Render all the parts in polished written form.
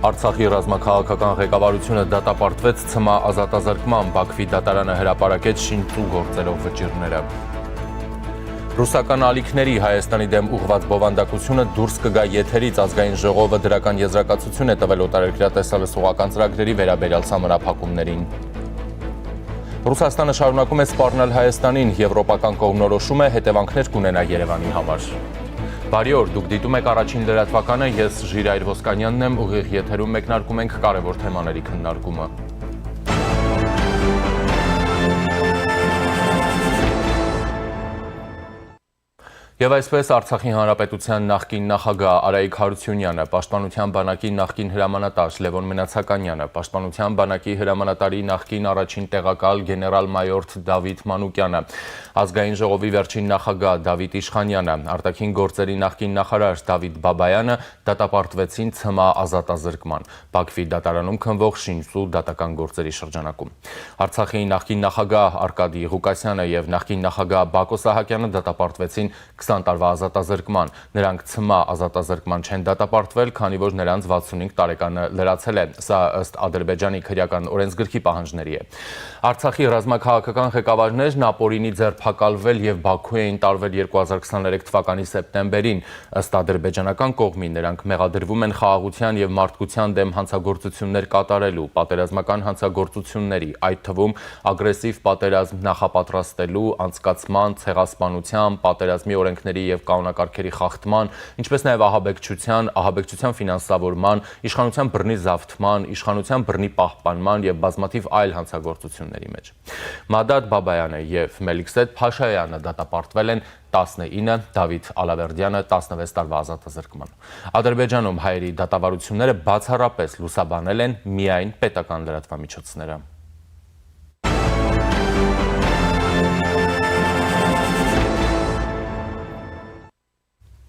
Արցախի ռազմաքաղաքական ղեկավարությունը դատապարտվեց ՑՄԱ ազատազրկման, Բաքվի դատարանը հրապարակեց շինծու գործերով վճիռները։ Ռուսական ալիքների Հայաստանի դեմ ուղղված բովանդակությունը դուրս կգա եթերից, ազգային ժողովը դրական եզրակացություն է տվել օտարերկրյա տեսալսողական ծրագրերի վերաբերյալ սահմանափակումներին։ Ռուսաստանը շարունակում է սպառնել Հայաստանին, եվրոպական կողմնորոշումը հետևանքներ կունենա Երևանի համար։ Բարի օր, դուք դիտում եք առաջին լրատվականը, ես Ժիրայր Ոսկանյանն եմ, ուղիղ եթերում մեկնարկում ենք կարևոր թեմաների քննարկումը։ Եվ այսպես Արցախի Հանրապետության նախկին նախագահ Արայիկ Հարությունյանը, Պաշտպանության բանակի նախկին հրամանատար Լևոն Մնացականյանը, Պաշտպանության բանակի հրամանատարի նախկին առաջին տեղակալ գեներալ-մայոր Դավիթ Մանուկյանը, Ազգային ժողովի վերջին նախագահ Դավիթ Իշխանյանը, արտաքին գործերի նախկին նախարար Դավիթ Բաբայանը դատապարտվեցին ՑՄԱ ազատազրկման, Բաքվի դատարանում քննվող շինծու դատական գործերի շրջանակում։ Արցախի նախկին նախագահ Արկադի Ղուկասյանը եւ նախկին նախագահ Բակո Սահակյանը դատապարտվեցին 20 տարվա ազատազրկման, նրանք ՑՄԱ ազատազրկման չեն դատապարտվել, քանի որ նրանց 65 տարեկանը լրացել է, սա ըստ Ադրբեջանի քրեական օրենսգրքի պահանջների է։ Արցախի ռազմաքաղաքական ղեկավարներն ապօրինի ձերբակալվել եւ Բաքու էին տարվել 2023 թվականի սեպտեմբերին, ըստ ադրբեջանական կողմի նրանք մեղադրվում են խաղաղության եւ մարդկության դեմ հանցագործություններ կատարելու, պատերազմական հանցագործությունների, այդ թվում ագրեսիվ պատերազմ նախապատրաստելու, անցկացման, ցեղասպանության, պատերազմի օրենքների եւ կանոնակարգերի խախտման, ինչպես նաեւ ահաբեկչության ֆինանսավորման, իշխանության բռնի զավթման, իշխանության բռնի պահպանման եւ բազմաթիվ այլ հանցագործությունների մեջ։ Մադադ Բաբայանը եւ Մելիքսեդ Փաշայանը դատապարտվել են 19, Դավիթ Ալավերդյանը 16 տարվա ազատազրկման։ Ադրբեջանում հայերի դատավարությունները բացառապես լուսաբանել են միայն պետական լրատվամիջոցները։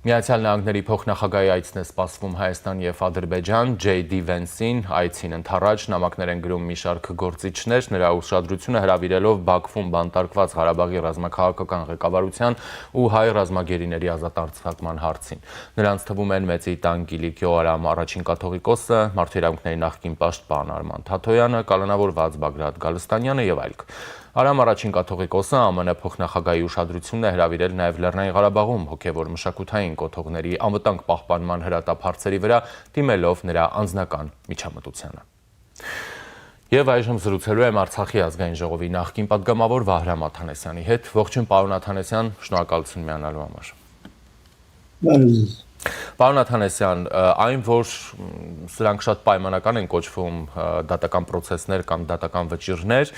Միացյալ Նահանգների փոխնախագահի այցն է սպասվում Հայաստան եւ Ադրբեջան, J.D. Vance-ին այցին ընթառաջ նամակներ են գրում մի շարք գործիչներ, նրա ուշադրությունը հրավիրելով Բաքվում բանտարկված Ղարաբաղի ռազմաքաղաքական ղեկավարության ու հայ ռազմագերիների ազատարձակման հարցին։ Նրանց թվում են Մեծի տան Կիլիկիո Արամ առաջին կաթողիկոսը, Մարդու իրավունքների նախկին պաշտպան Արման Թաթոյանը, կալանավորված Բագրատ Գալստանյանը եւ այլք։ Արամ առաջին կաթողիկոսը ԱՄՆ փոխնախագահի ուշադրությունն է հրավիրել նաև Լեռնային Ղարաբաղում հոգևոր մշակութային կոթողների անվտանգ պահպանման հրատապ հարցերի վրա, դիմելով նրա անձնական միջամտությանը։ Եվ այժմ զրուցելու եմ Արցախի ազգային ժողովի նախկին պատգամավոր Վահրամ Աթանեսյանի հետ։ Ողջույն պարոն Աթանեսյան, շնորհակալություն միանալու համար։ Պարոն Աթանեսյան, այն որ սրանք շատ պայմանական են կոչվում դատական պրոցեսներ կամ դատական վճիռներ,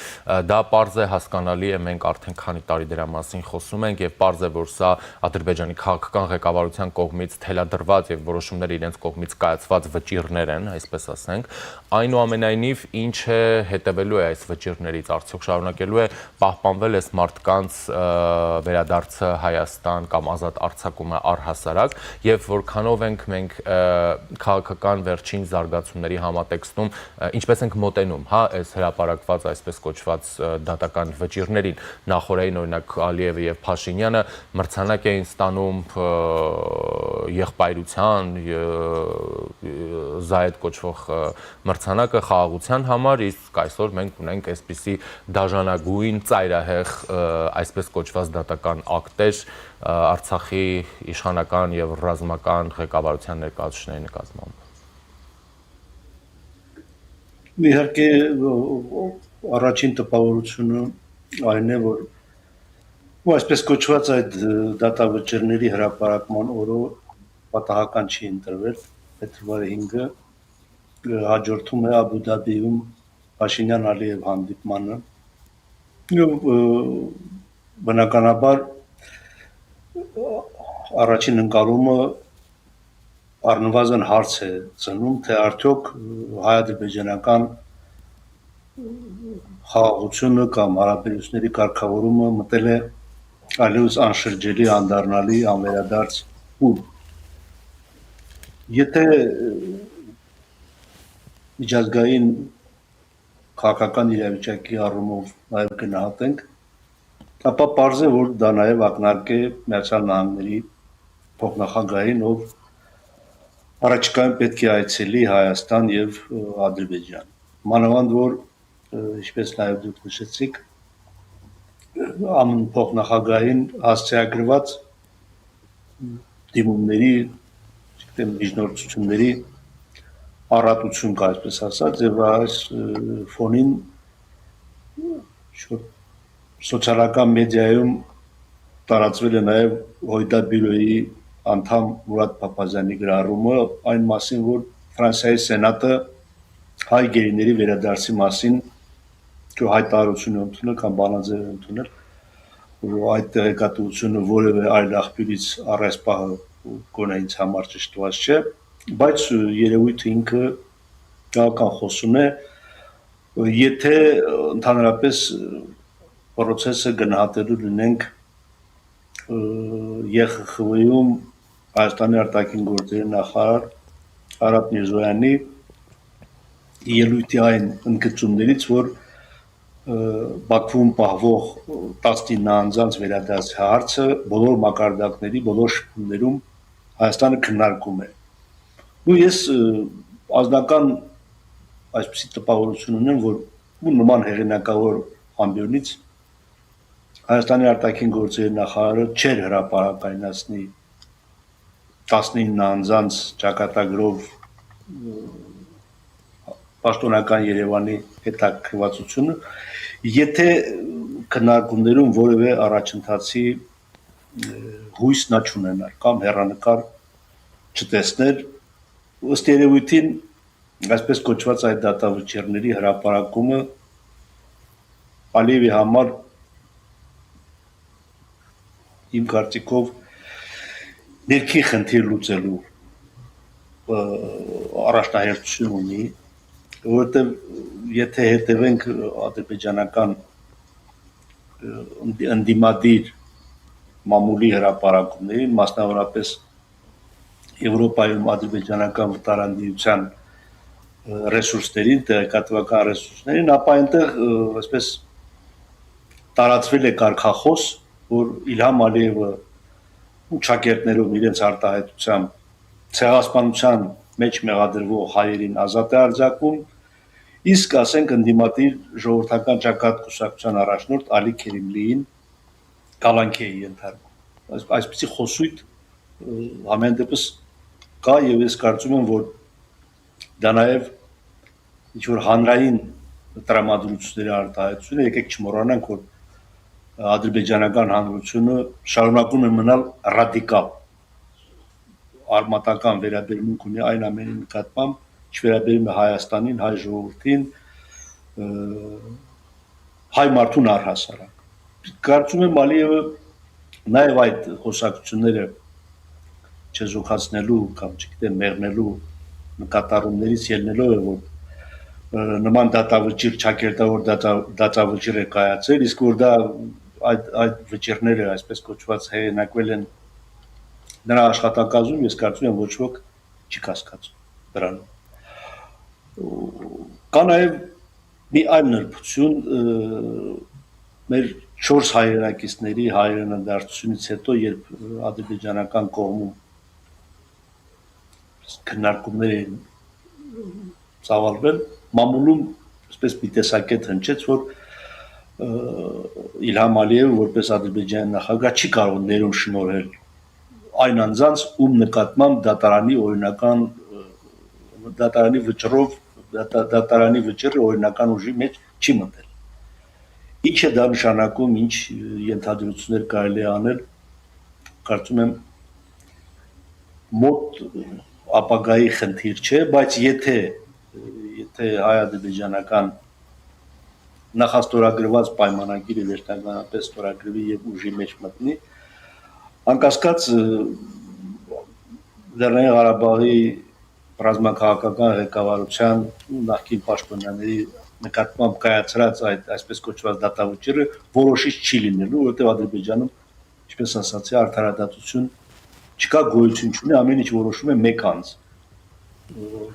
դա պարզ է, հասկանալի է, մենք արդեն քանի տարի դրա մասին խոսում ենք եւ պարզ է, որ սա Ադրբեջանի քաղաքական ղեկավարության կողմից թելադրված եւ որոշումները իրենց կողմից կայացված վճիռներ են, այսպես ասենք, այնուամենայնիվ ինչ է հետևելու է այս վճիռներից, արդյոք շարունակելու է պահպանվել այս մարդկանց վերադարձը Հայաստան կամ ազատ արձակումը առհասարակ եւ որքանով ենք մենք քաղաքական վերջին զարգացումների համատեքստում ինչպես ենք մոտենում, հա, այս հրապարակված այսպես կոչված դատական վճիռներին, նախորդին օրինակ Ալիևը եւ Փաշինյանը մրցանակ էին ստանում եղբայրության Զայեդ կոչվող մրցանակը խաղաղության համար, իսկ այսօր մենք ունենք այսպիսի դաժանագույն ծայրահեղ այսպես կոչված դատական ակտեր Արցախի իշխանական եւ ռազմական ղեկավարության ներկայացուցիչների նկատմամբ։ Իհարկե առաջին տպավորությունը այն է, որ այսպես կոչված այդ դատավճիռների հրապարակման օրը պատահական չի ընտրվել, փետրվարի 5-ը հաջորդում է Աբու Դաբիում Փաշինյան-Ալիև հանդիպմանը։ Բնականաբար առաջին ընկալումը առնվազն հարց է ծնում, թե արդյոք հայ-ադրբեջանական խաղաղությունը կամ հարաբերությունների կարգավորումը մտել է այլևս անշրջելի, անդառնալի, անվերադարձ ուր։ Եթե միջազգային քաղաքական իրավիճակի առումով նաև գնահատենք, ապա պարզ է, որ դա նաև ակնարկ է Միացյալ Նահանգների փոխնախագահին, ով առաջիկայում պետք է այցելի Հայաստան եւ Ադրբեջան։ Մանավանդ որ ինչպես նաեւ դուք նշեցիք, ԱՄՆ փոխնախագահին հասցեագրված դիմումների, միջնորդությունների առատություն կա, այսպես ասած, եւ այս ֆոնին սոցիալական մեդիայում տարածվել է նաեւ Հույդա բյուրոյի անդամ Մուրադ Փափազյանի գրառումը այն մասին, որ Ֆրանսիայի սենատը հայ գերիների վերադարձի մասին հայտարարություն ընդունել կամ բանաձև ընդունել, որ այդ տեղեկատվությունը որևէ այլ աղբյուրից առ այս պահը գոնե ինձ համար ճշտված չէ, բայց երևույթը ինքը գաղական խոսում է, եթե ընդհանրապես պրոցեսը գնահատելու լինենք ԵԽԽՎ-ում Հայաստանի արտաքին գործերի նախարար Արաբ Միրզոյանի ելույթի այն ընդգծումներից, որ Բաքվում պահվող 19 անձանց վերադարձի հարցը բոլոր մակարդակների, բոլոր շփումներում Հայաստանը քննարկում է։ Ու ես ազնական այսպիսի տպավորություն ունեմ, որ նման հեղինակավոր ամբիոնից Հայաստանի արտաքին գործերի նախարարը չէր հրապարակայնացնի 19 անձանց ճակատագրով պաշտոնական Երևանի հետաքրքրվածությունը, եթե քննարկումներում որևէ առաջընթացի հույս նա չունենար կամ հեռանկար չտեսներ, ըստ երևույթին այսպես կոչված այդ դատավճիռների հրապարակումը Ալիևի համար իմ կարծիքով ներքի խնդիր լուծելու առաջնահերթություն ունի, որովհետև եթե հետևենք ադրբեջանական ընդդիմադիր մամուլի հրապարակումներին, մասնավորապես Եվրոպայում ադրբեջանական վտարանդիության ռեսուրսներին, տեղեկատվական ռեսուրսներին, ապա այնտեղ այսպես տարածվել է կարգախոս, որ Իլհամ Ալիևը ու ճակերտներով իրենց արտահայտությամբ ցեղասպանության մեջ մեղադրվող հայերին ազատ է արձակում, իսկ ասենք ընդդիմադիր ժողովրդական ճակատ կուսակցության առաջնորդ Ալի Քերիմլիին կալանքի է ենթարկում։ Այսպիսի խոսույթ ամեն դեպս կա եւ ես կարծում եմ, որ դա նաեւ ինչ-որ հանրային տրամադրությունների արտահայտություն է, եկեք չմոռանանք, որ ադրբեջանական հանրությունը շարունակում է մնալ ռադիկալ արմատական վերաբերմունք ունի այն ամենի նկատմամբ, չվերաբերում է Հայաստանին, հայ ժողովրդին, հայ մարդուն առհասարակ։ Կարծում եմ Ալիևը նաև այդ խոսակցությունները չեզոքացնելու կամ չգիտեմ մեղնելու նկատառումներից ելնելով է, որ նման դատավճիռ, ճակերտավոր դատավճիռ է կայացել, իսկ որ դա այդ վճիռները այսպես կոչված հեղինակվել են նրա աշխատակազմում, ես կարծում եմ ոչ ոք չի կասկածում դրանում։ Կա նաև մի այլ նրբություն մեր 4 հայրենակիցների հայրենադարձությունից հետո, երբ ադրբեջանական կողմում քննարկումներ էին ծավալվել, մամուլում այսպես մի տեսակետ հնչեց, որ Իլհամ Ալիևը որպես Ադրբեջանի նախագահ չի կարող ներում շնորհել այն անձանց, ում նկատմամբ դատարանի օրինական դատարանի վճռով դատարանի վճիռը օրինական ուժի մեջ չի մտել։ Ինչ է դա նշանակում, ինչ ենթադրություններ կարելի է անել, կարծում եմ մոտ ապագայի խնդիր չէ, բայց եթե հայ-ադրբեջանական նախաստորագրված պայմանագիրը վերջնականապես ստորագրվի եւ ուժի մեջ մտնի, անկասկած Լեռնային Ղարաբաղի ռազմաքաղաքական ղեկավարության ու նախկին պաշտոնյաների նկատմամբ կայացրած այդ այսպես կոչված դատավճիռը որոշիչ չի լինելու, որովհետեւ Ադրբեջանում, ինչպես ասացի, արդարադատություն չկա, գոյություն չունի, ամեն ինչ որոշում է մեկ անձ։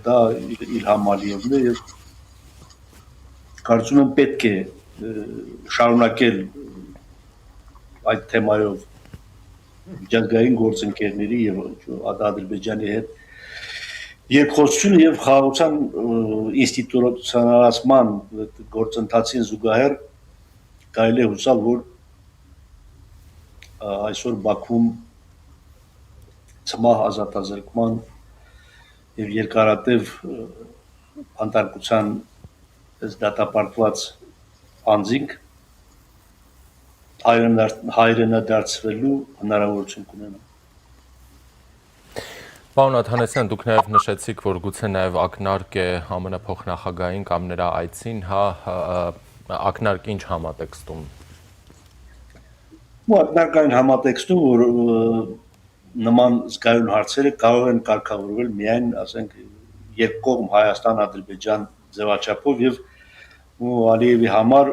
Դա Իլհամ Ալիևն է եւ կարծում եմ պետք է շարունակել այդ թեմայով միջազգային գործընկերների եւ Ադրբեջանի հետ երկխոսությունը եւ խաղաղության ինստիտուցիոնալացման գործընթացին զուգահեռ կարելի է հուսալ, որ այսօր Բաքվում ցմահ ազատազրկման եւ երկարատև բանտարկության դատապարտված անձինք հայրենադարձվելու հնարավորություն կունենան։ Պարոն Աթանեսյան, դուք նաև նշեցիք, որ գուցե նաև ակնարկ է ԱՄՆ փոխնախագահային կամ նրա այցին, ակնարկ ինչ համատեքստում։ Ակնարկային համատեքստում, որ նման զգայուն հարցերը կարող են կարգավորվել միայն, ասենք, երկկողմ Հայաստան-Ադրբեջան ձևաչափով եւ Ալիևի համար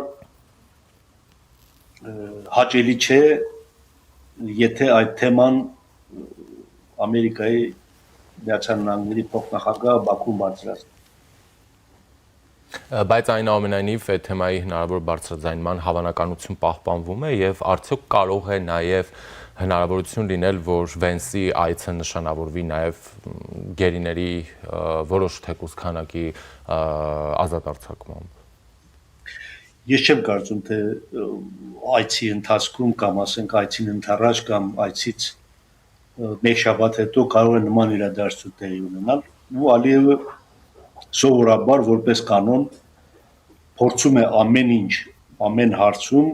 հաճելի չէ, եթե այդ թեման Ամերիկայի Միացյալ Նահանգների փոխնախագահ Բաքվում բարձրացնի։ Բայց այնուամենայնիվ այդ թեմայի հնարավոր բարձրաձայնման հավանականություն պահպանվում է եւ արդյոք կարող է նաեւ հնարավորություն լինել, որ Վենսի այցը նշանավորվի նաեւ գերիների որոշ թեկուզ քանակի ազատ արձակմամբ։ Ես չեմ կարծում, թե այցի ընթացքում կամ ասենք այցին ընթառաջ կամ այցից մեկ շաբաթ հետո կարող է նման իրադարձություն տեղի ունենալ, ու Ալիևը սովորաբար որպես կանոն փորձում է ամեն ինչ, ամեն հարցում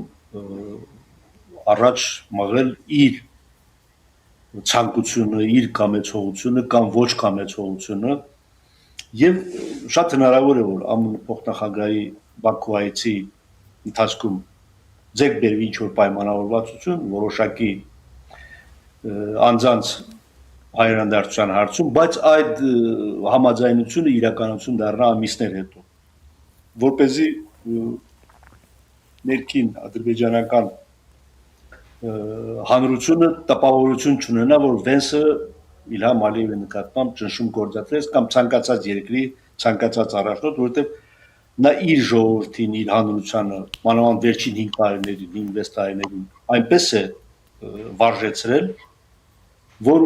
առաջ մղել իր ցանկությունը, իր կամեցողությունը կամ ոչ կամեցողությունը, եւ շատ հնարավոր է, որ ԱՄՆ փոխնախագահի Բաքու այցի ընթացքում ձեռք բերվի ինչ-որ պայմանավորվածություն, որոշակի անձանց հայրենադարձության հարցում, բայց այդ համաձայնությունը իրականություն դառնա ամիսներ հետո, որպեսզի ներքին ադրբեջանական հանրությունը տպավորություն չունենա, որ Վենսը Իլհամ Ալիևի նկատմամբ ճնշում գործադրեց կամ ցանկացած երկրի ցանկացած առաջնորդ, որովհետև նա իր ժողովրդին, իր հանրությանը, մանավանդ վերջին 5 տարիներին, 5-6 տարիներին այնպես է վարժեցրել, որ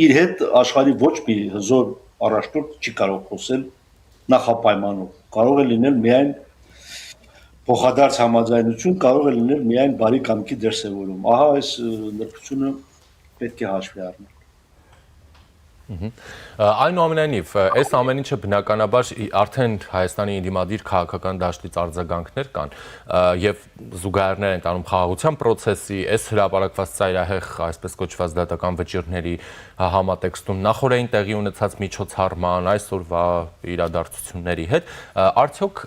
իր հետ աշխարհի ոչ մի հզոր առաջնորդ չի կարող խոսել նախապայմանով։ Կարող է լինել միայն փոխադարձ համաձայնություն, կարող է լինել միայն բարի կամքի դրսևորում։ Ահա այս նրբությունը պետք է հաշվի առնել։ Այնուամենայնիվ, այս ամեն ինչը բնականաբար արդեն Հայաստանի ընդդիմադիր քաղաքական դաշտից արձագանքներ կան եւ զուգահեռներ են տանում խաղաղության process-ի, այս հրապարակված ծայրահեղ, այսպես կոչված դատական վճիռների համատեքստում նախորդին տեղի ունեցած միջոցառման, այսօրվա իրադարձությունների հետ, արդյոք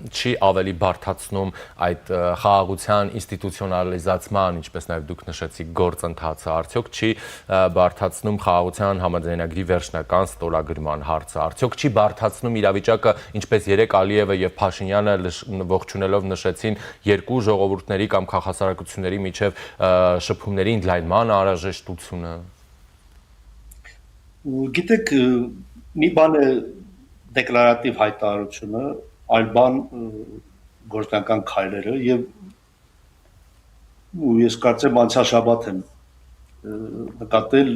չի ավելի բարդացնում այդ խաղաղության ինստիտուցիոնալիզացման, ինչպես նաեւ դուք նշեցիք, գործընթացը, արդյոք չի բարդացնում խաղաղության համաձայնագրի վերջնական ստորագրման հարցը, արդյոք չի բարդացնում իրավիճակը, ինչպես երեք Ալիևը եւ Փաշինյանը ողջունելով նշեցին երկու ժողովուրդների կամ քաղաքասարակությունների միջև շփումների ընդլայնման անհրաժեշտությունը։ Գիտեք, մի բան է դեկլարատիվ հայտարարությունը, այլ բան գործնական քայլերը եւ ես կարծեմ անցյալ շաբաթ եմ նկատել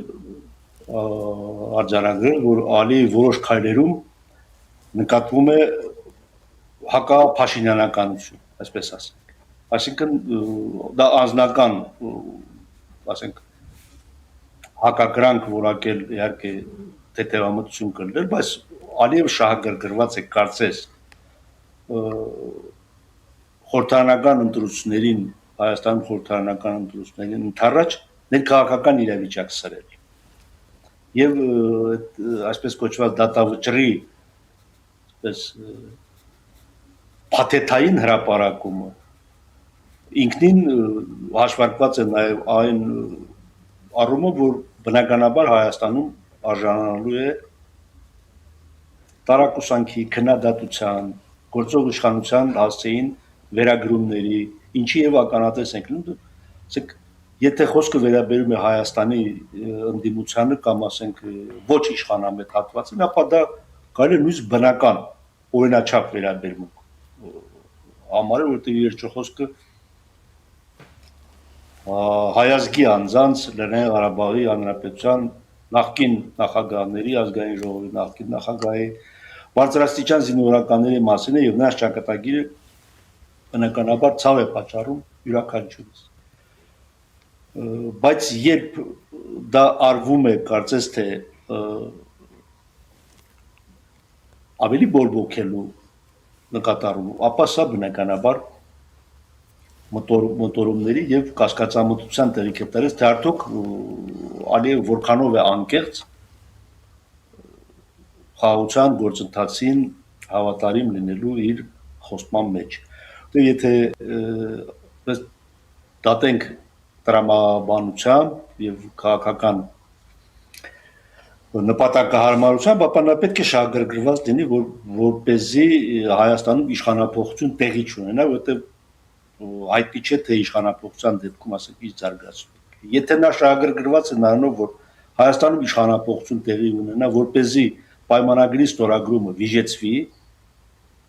արձանագրել, որ Ալիևի որոշ քայլերում նկատվում է հակափաշինյանականություն, այսպես ասենք։ Այսինքն դա անձնական, ասենք, հակակրանք որակել իհարկե թեթևամտություն կլներ, բայց Ալիևը շահագրգռված է կարծես խորհրդարանական ընտրություններին, Հայաստանում խորհրդարանական ընտրություններին ընդառաջ ներքաղաքական իրավիճակ սրել։ Եվ այսպես կոչված դատավճռի այսպես փաթեթային հրապարակումը ինքնին հաշվարկված է նաև այն առումով, որ բնականաբար Հայաստանում արժանանալու է տարակուսանքի, քննադատության, գործող իշխանության հասցեին վերագրումների, ինչի եւ ականատես ենք լինում, ասենք, եթե խոսքը վերաբերում է Հայաստանի ընդդիմությանը կամ ասենք ոչ իշխանամետ հատվածին, ապա դա կարելի է նույնիսկ բնական օրինաչափ վերաբերմունք համարել, որտեղ երկու խոսքը հայազգի անձանց Լեռնային Ղարաբաղի Հանրապետության նախկին նախագահների, ազգային ժողովի նախկին նախագահի, բարձրաստիճան զինվորականների մասին է եւ նա ճակատագիրը բնականաբար ցավ է պատճառում յուրաքանչյուրից։ Բայց երբ դա արվում է, կարծես թե ավելի բորբոքելու նկատառում, ապա սա բնականաբար մոտորումների եւ կասկածամտության տեղիք է տալիս, թե արդյոք Ալիևը որքանով է անկեղծ խաղաղության գործընթացին հավատարիմ լինելու իր խոստման մեջ։ Դե եթե դատենք տրամաբանությամբ եւ քաղաքական նպատակահարմարությամբ, ապա նա պետք է շահագրգռված լինի, որպեսզի Հայաստանում իշխանափոխություն տեղի չունենա, որտեղ հայտնի չէ, թե իշխանափոխության դեպքում ասենք ինչ զարգացում։ Եթե նա շահագրգռված է նրանով, որ Հայաստանում իշխանափոխություն տեղի ունենա, որպեսզի պայմանագրի ստորագրումը վիժեցվի,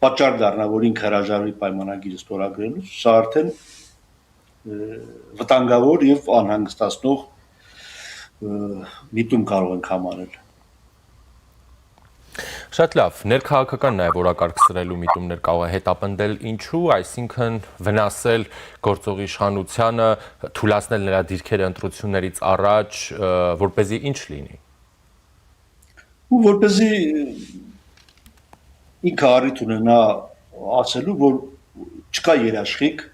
պատճառ դառնա, որ ինքը հրաժարվի պայմանագիրը ստորագրելուց, սա արդեն վտանգավոր եւ անհանգստացնող միտում կարող ենք համարել։ Շատ լավ, ներքաղաքական նաև օրակարգ սրելու միտումներ կարող է հետապնդել ինչու, այսինքն վնասել գործող իշխանությանը, թուլացնել նրա դիրքերը ընտրություններից առաջ, որպեսզի ինչ լինի։ Ու որպեսզի ինքը առիթ ունենա ասելու, որ չկա երաշխիք,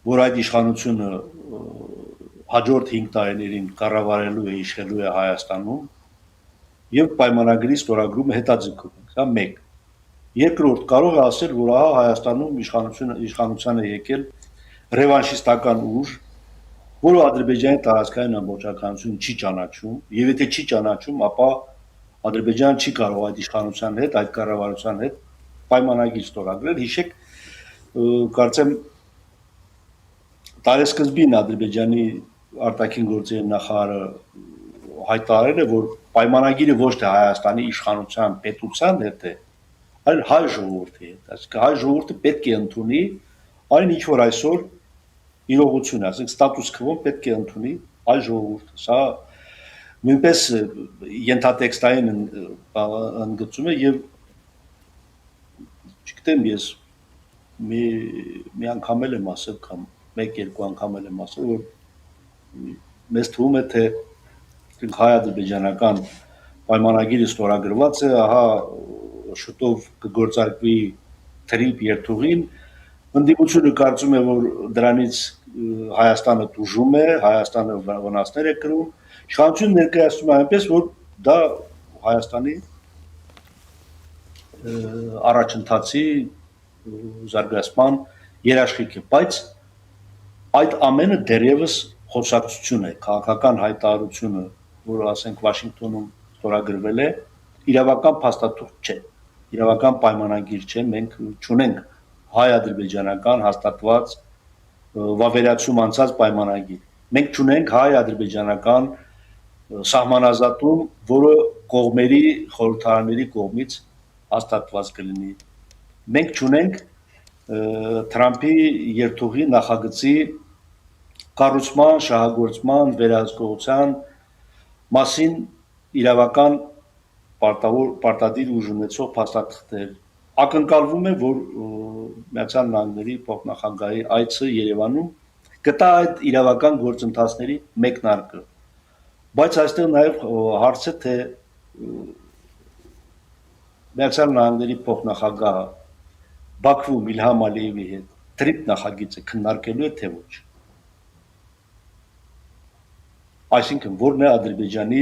որ այդ իշխանությունը հաջորդ 5 տարիներին կառավարելու է, իշխելու է Հայաստանում եւ պայմանագրի ստորագրումը հետաձգում է, սա մեկ։ Երկրորդ կարող է ասել, որ ահա Հայաստանում իշխանության է եկել ռևանշիստական ուժ, որը Ադրբեջանի տարածքային ամբողջականություն չի ճանաչում, եւ եթե չի ճանաչում, ապա Ադրբեջանը չի կարող այդ իշխանության հետ, այդ կառավարության հետ պայմանագիր ստորագրել։ Հիշեք, կարծեմ տարեսկզբին Ադրբեջանի արտաքին գործերի նախարարը հայտարարել է, որ պայմանագիրը ոչ թե Հայաստանի իշխանության պետության հետ է, այլ հայ ժողովրդի հետ։ Այսինքն հայ ժողովուրդը պետք է ընդունի այն ինչ որ այսօր իրողություն է, ասենք ստատուս քվոն պետք է ընդունի հայ ժողովուրդը։ Սա նույնպես ենթատեքստային ընդգծում է եւ չգիտեմ ես մի անգամ եմ ասել կամ 1-2 անգամ եմ ասել, որ մեզ թվում է թե հայ-ադրբեջանական պայմանագիրը ստորագրված է, ահա շուտով կգործարկվի թրիպ երթուղին, ընդդիմությունը կարծում է, որ դրանից Հայաստանը տուժում է, Հայաստանը վնասներ է կրում, իշխանությունը ներկայացնում է այնպես, որ դա Հայաստանի առաջընթացի զարգացման երաշխիք է, բայց այդ ամենը դեռևս խոսակցություն է, քաղաքական հայտարարությունը, որը ասենք Վաշինգտոնում ստորագրվել է, իրավական փաստաթուղթ չէ, իրավական պայմանագիր չէ, մենք չունենք հայ-ադրբեջանական հաստատված վավերացում անցած պայմանագիր։ Մենք չունենք հայ-ադրբեջանական սահմանազատում, որը կողմերի խորհրդարանների կողմից հաստատված կլինի։ Մենք չունենք Թրամփի երթուղի նախագծի կառուցման, շահագործման, վերահսկողության մասին իրավական պարտադիր ուժ ունեցող փաստաթղթեր։ Ակնկալվում է, որ Միացյալ Նահանգների փոխնախագահի այցը Երևանում կտա այդ իրավական գործընթացների մեկնարկը։ Բայց այստեղ նաև հարց է, թե Միացյալ Նահանգների փոխնախագահը Բաքվում Իլհամ Ալիևի հետ թրիպ նախագիծը քննարկելու է, թե ոչ։ Այսինքն, որն է Ադրբեջանի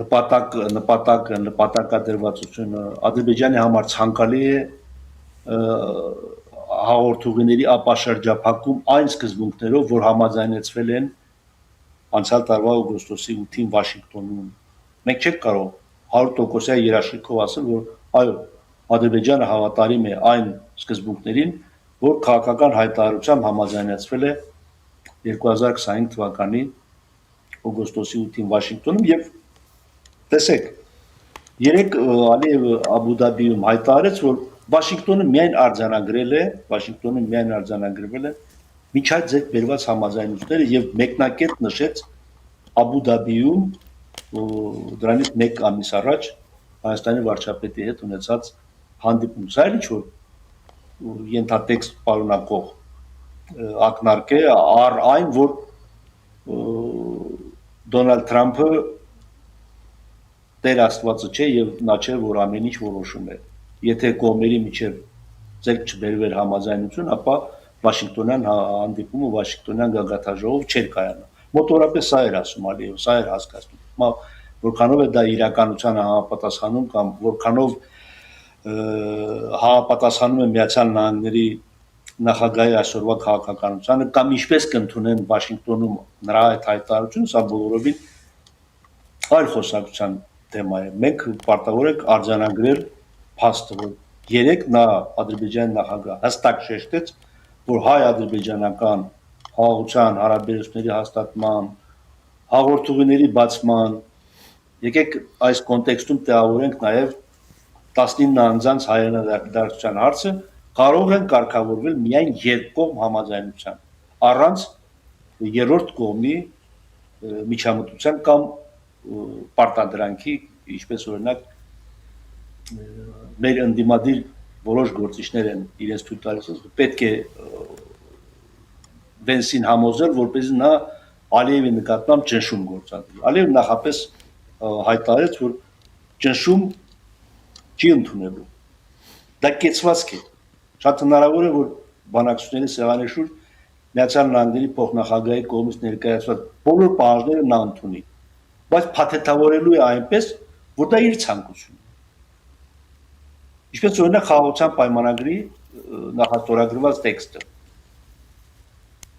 նպատակադրվածությունը, Ադրբեջանի համար ցանկալի է հաղորդուղիների ապաշրջափակում այն սկզբունքներով, որ համաձայնեցվել են անցյալ տարվա օգոստոսի 8-ին Վաշինգտոնում։ Մենք չենք կարող 100% երաշխիքով ասել, որ այո, Ադրբեջանը հավատարիմ է այն սկզբունքներին, որ քաղաքական հայտարարությամբ համաձայնեցվել է 2025 թվականի օգոստոսի 8-ին Վաշինգտոնում եւ տեսեք, երեք Ալիևը Աբու Դաբիում հայտարարեց, որ Վաշինգտոնը միայն արձանագրել է միջայց ձեռք բերված համաձայնությունները եւ մեկնակետ նշեց Աբու Դաբիում դրանից 1 ամիս առաջ Հայաստանի վարչապետի հետ ունեցած հանդիպում։ Սա էլ ինչ-որ ենթատեքստ պարունակող ակնարկ է առ այն, որ Դոնալդ Թրամփը Տեր Աստվածը չէ եւ նա չէ, որ ամեն ինչ որոշում է։ Եթե կողմերի միջև ձեռք չբերվեր համաձայնություն, ապա Վաշինգտոնյան հանդիպումը, Վաշինգտոնյան գագաթաժողով չէր կայանա։ Մոտորապես սա էր ասում Ալիևը, սա էր հասկացնում։ Որքանով է դա իրականությանը համապատասխանում կամ որքանով համապատասխանում է Միացյալ Նահանգների նախագահի այսօրվա քաղաքականությանը կամ ինչպես կընդունեն Վաշինգտոնում նրա այդ հայտարարությունը, սա բոլորովին այլ խոսակցության թեմա է։ Մենք պարտավոր ենք արձանագրել փաստը, որ երեք նա Ադրբեջանի նախագահ հստակ շեշտեց, որ հայ-ադրբեջանական խաղաղության հարաբերությունների հաստատման, հաղորդումների բացման, եկեք այս կոնտեքստում տեղավորենք նաև 19 անձանց հայրենադարձության հարցը, կարող են կարգավորվել միայն երկկողմ համաձայնության, առանց երրորդ կողմի միջամտության կամ պարտադրանքի, ինչպես օրինակ մեր ընդդիմադիր որոշ գործիչներ են իրենց թույլ տալիս, պետք է Վենսին համոզել, որպեսզի նա Ալիևի նկատմամբ ճնշում գործադրի։ Ալիևը նախապես հայտարարեց, որ ճնշում չի ընդունելու։ Դա կեցվածք է։ Շատ հնարավոր է, որ բանակցությունների սեղանի շուրջ Միացյալ Նահանգների փոխնախագահի կողմից ներկայացված բոլոր պահանջները նա ընդունի, բայց փաթեթավորելու է այնպես, որ դա իր ցանկությունն է։ Ինչպես օրինակ խաղաղության պայմանագրի նախաստորագրված տեքստը։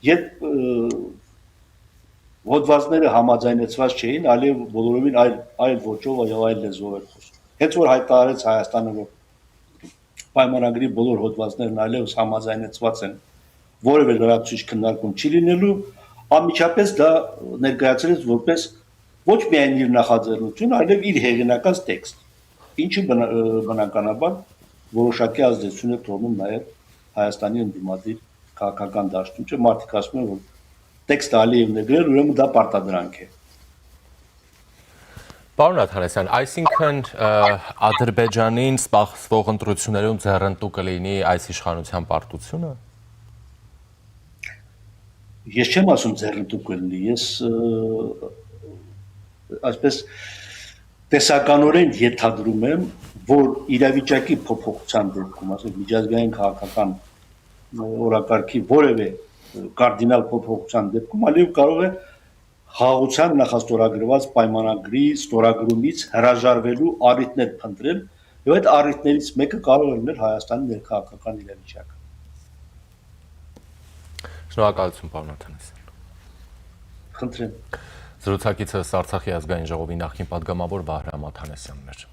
Երբ հոդվածները համաձայնեցված չէին, Ալիևը բոլորովին այլ ոճով եւ այլ լեզվով էր խոսում։ Հենց որ հայտարարեց Հայաստանը, որ պայմանագրի բոլոր հոդվածներն այլևս համաձայնեցված են, որևէ լրացուցիչ քննարկում չի լինելու, անմիջապես դա ներկայացրեց որպես ոչ միայն իր նախաձեռնություն, այլև իր հեղինակած տեքստ, ինչը բնականաբար որոշակի ազդեցություն է թողնում նաև Հայաստանի ընդդիմադիր քաղաքական դաշտում, չէ, մարդիկ ասում են, որ տեքստը Ալիևն է գրել, ուրեմն դա պարտադրանք է։ Պարոն Աթանասյան, այսինքն Ադրբեջանին սպասվող ընտրություններում ձեռնտու կլինի այս իշխանության պարտությունը։ Ես չեմ ասում ձեռնտու կլինի, ես այսպես տեսականորեն ենթադրում եմ, որ իրավիճակի փոփոխության դեպքում, ասենք միջազգային քաղաքական օրակարգի որևէ կարդինալ փոփոխության դեպքում Ալիևը կարող է խաղաղության նախաստորագրված պայմանագրի ստորագրումից հրաժարվելու առիթներ փնտրել, եւ այդ առիթներից մեկը կարող է լինել Հայաստանի ներքաղաքական իրավիճակը։ Շնորհակալություն, պարոն Աթանասյան։ Խնդրեմ։ Զրուցակիցս Արցախի ազգային ժողովի նախկին պատգամավոր Վահրամ Աթանասյանն էր։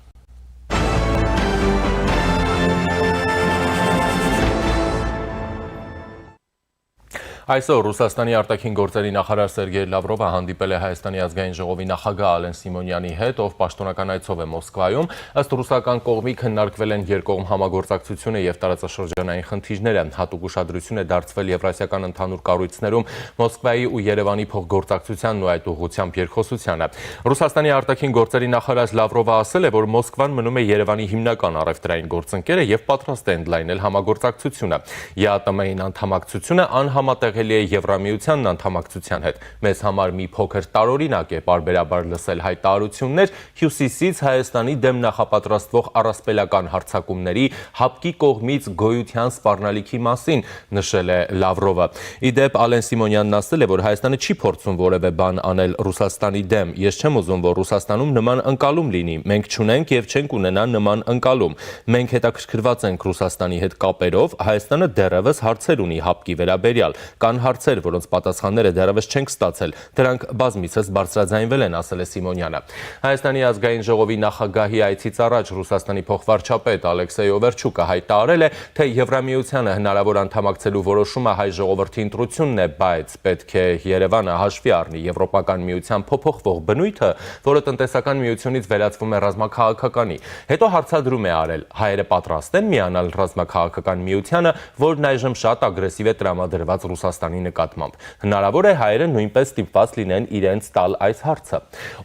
Այսօր Ռուսաստանի արտաքին գործերի նախարար Սերգեյ Լավրովը հանդիպել է Հայաստանի ազգային ժողովի նախագահ Ալեն Սիմոնյանի հետ, ով պաշտոնական այցով է Մոսկվայում։ Ըստ ռուսական կողմի քննարկվել են երկկողմ համագործակցությունը եւ տարածաշրջանային խնդիրները։ Հատուկ ուշադրություն է դարձվել եվրասիական ընդհանուր կառույցներում Մոսկվայի ու Երևանի փոխգործակցությանն ու այդ ուղղությամբ երկխոսությանը։ Ռուսաստանի արտաքին գործերի նախարար Լավրովը ասել է, որ Մոսկվան մնում է Երևանի հիմնական առևտրային գործընկերը եւ պատրաստ է ընդլայնել համագործակցությունը։ ԵԱՏՄ-ին անդամակցությունը անհամատեղ է Եվրամիությանն անդամակցության հետ։ Մեզ համար մի փոքր տարօրինակ է պարբերաբար լսել հայտարարություններ Հյուսիսից Հայաստանի դեմ նախապատրաստվող առասպելական հարձակումների ՀԱՊԿ-ի կողմից գոյության սպառնալիքի մասին, նշել է Լավրովը։ Իդեպ Ալեն Սիմոնյանն ասել է, որ Հայաստանը չի փորձում որևէ բան անել Ռուսաստանի դեմ։ Ես չեմ ուզում, որ Ռուսաստանում նման ընկալում լինի։ Մենք չունենք եւ չենք ունենա նման ընկալում։ Մենք հետաքրքրված ենք Ռուսաստանի հետ կապերով, Հայաստանը դեռևս հարցեր ունի ՀԱՊԿ-ի վերաբերյալ։ Կան հարցեր, որոնց պատասխանները դեռևս չենք ստացել։ Դրանք բազմիցս բարձրաձայնվել են, ասել է Սիմոնյանը։ Հայաստանի ազգային ժողովի նախագահի այցից առաջ Ռուսաստանի փոխվարչապետ Ալեքսեյ Օվերչուկը հայտարարել է, թե Եվրամիությանը հնարավոր անդամակցելու որոշումը հայ ժողովրդի ընտրությունն է, բայց պետք է Երևանը հաշվի առնի Եվրոպական միության փոփոխվող բնույթը, որը տնտեսական միությունից վերածվում է ռազմաքաղաքականի։ Հետո հարցադրում է արել. հայերը պատրաստ են միանալ ռազմաքաղաքական միությանը, որն այժմ շատ ագրեսիվ է տրամադրված Ռուսաստանի Ռուսաստանի նկատմամբ։ Հնարավոր է հայերը նույնպես ստիպված լինեն իրենց տալ այս հարցը։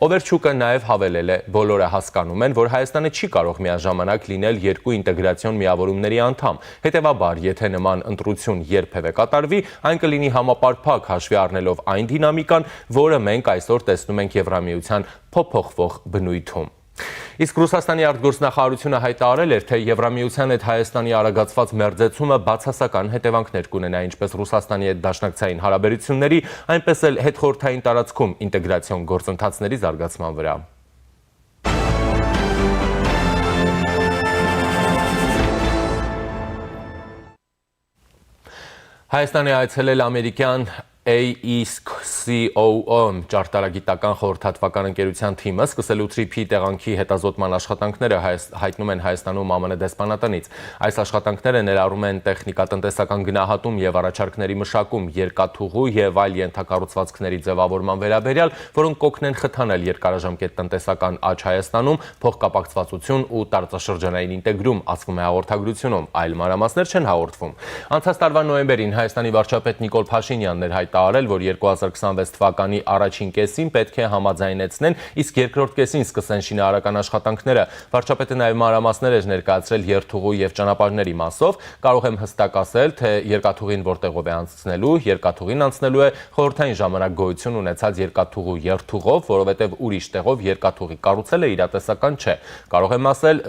Օվերչուկը նաև հավելել է. բոլորը հասկանում են, որ Հայաստանը չի կարող միաժամանակ լինել երկու ինտեգրացիոն միավորումների անդամ։ Հետևաբար, եթե նման ընտրություն երբևէ կատարվի, այն կլինի համապարփակ հաշվի առնելով այն դինամիկան, որը մենք այսօր տեսնում ենք Եվրամիության փոփոխվող բնույթում։ Իսկ Ռուսաստանի արտգործնախարարությունը հայտարարել էր, թե Եվրամիության հետ Հայաստանի արագացված մերձեցումը բացասական հետևանքներ կունենա ինչպես Ռուսաստանի հետ դաշնակցային հարաբերությունների, այնպես էլ հետխորհրդային տարածքում ինտեգրացիոն գործընթացների զարգացման վրա։ Հայաստանի այցելել ամերիկյան AECOM ճարտարագիտական խորհրդատվական ընկերության թիմը սկսելու TRIP-ի տեղանքի հետազոտման աշխատանքները հայտնում են Հայաստանում ԱՄՆ դեսպանատնից։ Այս աշխատանքները ներառում են տեխնիկատնտեսական գնահատում եւ առաջարկների մշակում, երկաթուղու եւ այլ ենթակառուցվածքների ձևավորման վերաբերյալ, որոնք կօգնեն խթանել երկարաժամկետ տնտեսական աճ Հայաստանում, փոխկապակցվածություն ու տարածաշրջանային ինտեգրում, ասվում է հաղորդագրությունում, այլ մանրամասներ չեն հաղորդվում։ Անցած տարվա նոյեմբերին Հայաստանի վարչապետ Նիկոլ Փաշինյանն էր հայտարարել, որ 2026 թվականի առաջին կեսին պետք է համաձայնեցնեն, իսկ երկրորդ կեսին սկսեն շինարարական աշխատանքները։ Վարչապետը նաև մանրամասներ էր ներկայացրել երթուղու եւ ճանապարհների մասով։ Կարող եմ հստակ ասել, թե երկաթուղին որտեղով է անցնելու, երկաթուղին անցնելու է խորհրդային ժամանակ գոյություն ունեցած երկաթուղու երթուղով, որովհետեւ ուրիշ տեղով երկաթուղի կառուցելը իրատեսական չէ։ Կարող եմ ասել,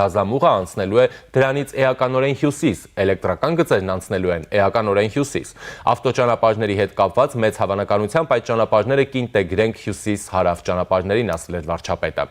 գազամուղը անցնելու է դրանից էականորեն հյուսիս, էլեկտրական գծերն անցնելու են էականորեն հյուսիս։ Ավտոճանապարհների հետ կապված մեծ հավանականությամբ այդ ճանապարհները կինտեգրենք հյուսիս-հարավ ճանապարհներին, ասել էր վարչապետը։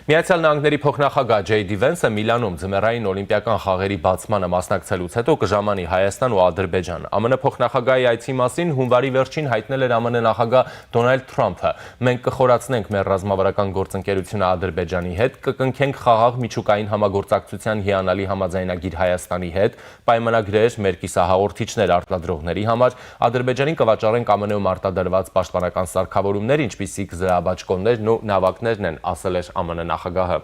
Միացյալ Նահանգների փոխնախագահ Ջեյդի Վենսը Միլանում ձմեռային օլիմպիական խաղերի բացմանը մասնակցելուց հետո կժամանի Հայաստան ու Ադրբեջան։ ԱՄՆ փոխնախագահի այցի մասին հունվարի վերջին հայտնել էր ԱՄՆ նախագահ Դոնալդ Թրամփը։ Մենք կխորացնենք մեր ռազմավարական գործընկերությունը Ադրբեջանի հետ, կկնքենք խաղաղ միջուկային համագործակցության հիանալի համաձայնագիր Հայաստանի հետ, պայմանագրեր մեր կիսահաղորդիչներ արտադրողների համար, Ադրբեջանին կվաճառենք ԱՄՆ-ում արտադրված պաշտպանական սարքավորումներ, ինչպիսիք զրահաբաճկոններն ու նավակներն են, ասել էր ԱՄՆ նախագահը։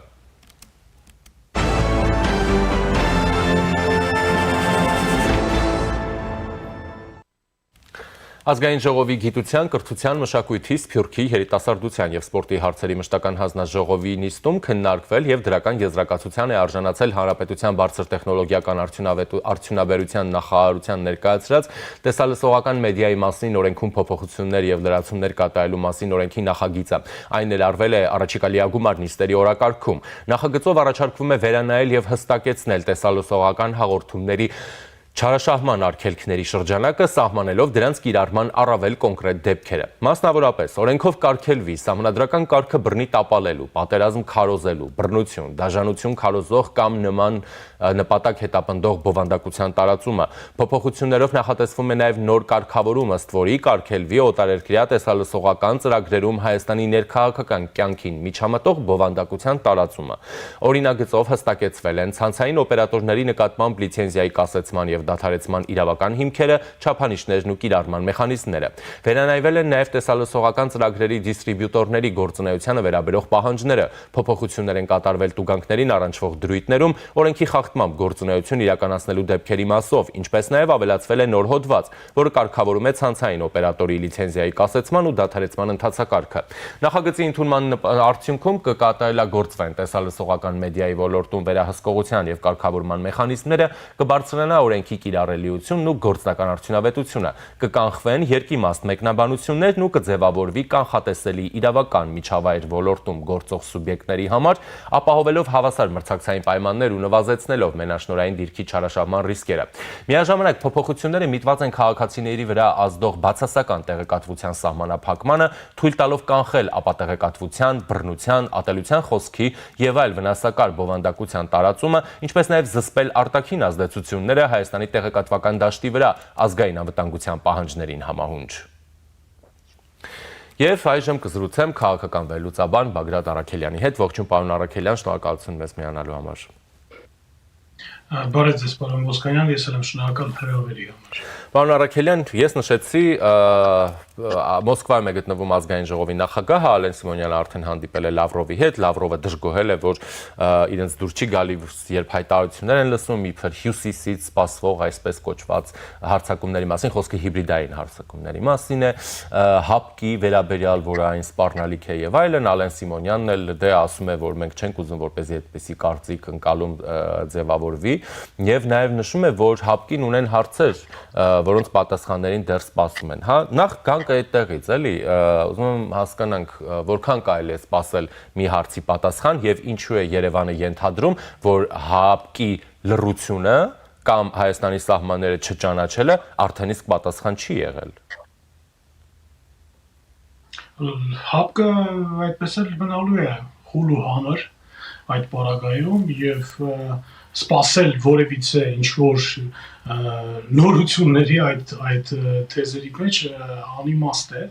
Ազգային ժողովի գիտության, կրթության, մշակույթի, սփյուռքի, երիտասարդության եւ սպորտի հարցերի մշտական հանձնաժողովի նիստում քննարկվել եւ դրական եզրակացության է արժանացել Հանրապետության բարձր տեխնոլոգիական արդյունաբերության նախարարության ներկայացրած տեսալսողական մեդիայի մասին օրենքում փոփոխություններ եւ լրացումներ կատարելու մասին օրենքի նախագիծը։ Այն ներառվել է առաջիկա լիագումար նիստերի օրակարգում։ Նախագծով առաջարկվում է վերանայել եւ հստակեցնել տեսալսողական հաղորդումների Չարաշահման արգելքների շրջանակը սահմանելով դրանց կիրառման առավել կոնկրետ դեպքերը։ Մասնավորապես, օրենքով կարգելվի սահմանադրական կարգը բռնի տապալելու, պատերազմ քարոզելու, բռնություն, դաժանություն քարոզող կամ նման նպատակ հետապնդող բովանդակության տարածումը։ Փոփոխություններով նախատեսվում է նաև նոր կարգավորում, ըստ որի կարգելվի օտարերկրյա տեսալսողական ծրագրերում Հայաստանի ներքաղաքական կյանքին միջամտող բովանդակության տարածումը։ Օրինագծով հստակեցվել են ցանցային օպերատորների նկատմամբ լիցենզիայի կասեցման եւ դադարեցման իրավական հիմքերը, չափանիշներն ու կիրառման մեխանիզմները։ Վերանայվել են նաև տեսալսողական ծրագրերի դիստրիբյուտորների գործունեությանը վերաբերող պահանջները, փոփոխություններ են կատարվել տուգանքներին առնչվող դրույթներում, օրենքի խախտմամբ գործունեություն իրականացնելու դեպքերի մասով, ինչպես նաև ավելացվել է նոր հոդված, որը կարգավորում է ցանցային օպերատորի լիցենզիայի կասեցման ու դադարեցման ընթացակարգը։ Նախագծի ընդունման արդյունքում կկատարելագործվեն տեսալսողական մեդիայի ոլորտում վերահսկողության եւ կարգավորման մեխանիզմները, կբարձրանա օրենքի կիրառելիությունն ու գործնական արդյունավետությունը, կկանխվեն երկիմաստ մեկնաբանություններն ու կձևավորվի կանխատեսելի իրավական միջավայր ոլորտում գործող սուբյեկտների համար, ապահովելով հավասար մրցակցային պայմաններ ու նվազեցնելով մենաշնորհային դիրքի չարաշահման ռիսկերը։ Միաժամանակ փոփոխությունները միտված են քաղաքացիների վրա ազդող բացասական տեղեկատվության սահմանափակմանը, թույլ տալով կանխել ապատեղեկատվության, բռնության, ատելության խոսքի եւ այլ վնասակար բովանդակության տարածումը, ինչպես նաեւ զսպել արտաքին ազդեցությունները Հայաստանի տեղեկատվական դաշտի վրա ազգային անվտանգության պահանջներին համահունչ։ Եվ այժմ կզրուցեմ քաղաքական վերլուծաբան Բագրատ Առաքելյանի հետ։ Ողջույն պարոն Առաքելյան, շնորհակալություն մեզ միանալու համար։ Բարև ձեզ, պարոն Ոսկանյան, ես եմ շնորհակալ հրավերի համար։ Պարոն Առաքելյան, ես նշեցի Մոսկվայում է գտնվում ազգային ժողովի նախագահը Ալեն Սիմոնյանը արդեն հանդիպել է Լավրովի հետ, Լավրովը դժգոհել է, որ իրենց դուր չի գալի, երբ հայտարարություններ են լսում իբր հյուսիսից սպասվող այսպես կոչված հարձակումների մասին, խոսքը հիբրիդային հարձակումների մասին է, ՀԱՊԿ-ի վերաբերյալ, որ այն սպառնալիք է եւ այլն, Ալեն Սիմոնյանն էլ դե ասում է, որ մենք չենք ուզում, որպեսզի այդպիսի կարծիք ընկալում ձևավորվի, եւ նաեւ նշում է, որ ՀԱՊԿ-ին ունեն հարցեր, որոնց պատասխաններին դեռ սպասում են։ Հա, նախ գանք այդտեղից, էլի, ուզում եմ հասկանանք, որքան կարելի է սպասել մի հարցի պատասխան եւ ինչու է Երևանը ենթադրում, որ ՀԱՊԿ-ի լռությունը կամ Հայաստանի սահմանները չճանաչելը արդեն իսկ պատասխան չի եղել։ ՀԱՊԿ-ը այդպես էլ մնալու է խուլ ու հանր այդ պարագայում եւ սպասել որևիցե ինչ-որ նորությունների այդ թեզերի մեջ անիմաստ է։